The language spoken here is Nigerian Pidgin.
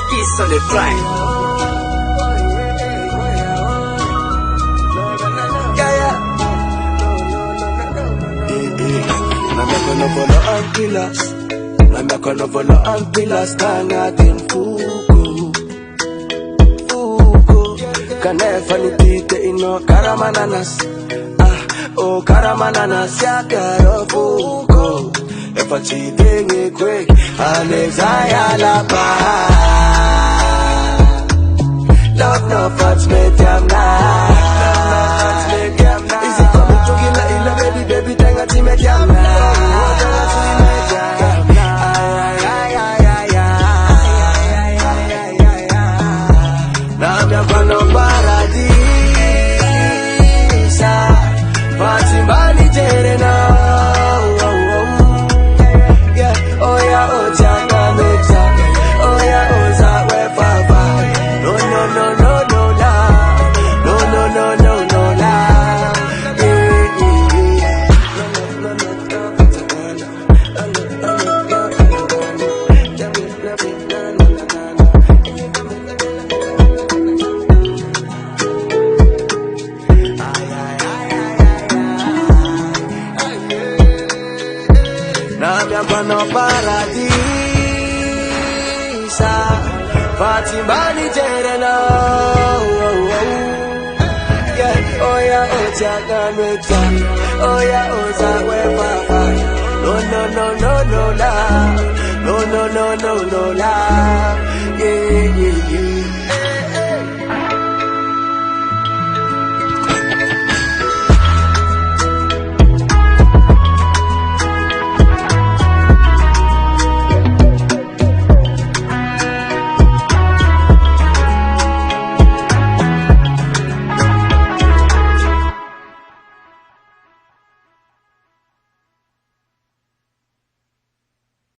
Peace on the track. Nami kono follow ang pilas tangatin fuko kanefa nitite ino karamananas oh karamananas ya karo fuko efa chidenge quick anezaya la pa love no fats me jamna is it coming to kill ila baby tenga ti me jamna Namiambano paradisa Fatimbani terena yeah, oh yeah, oh jangan weta oh yeah, oh zawe papa no no no no no la no no no no no la yeah, yeah.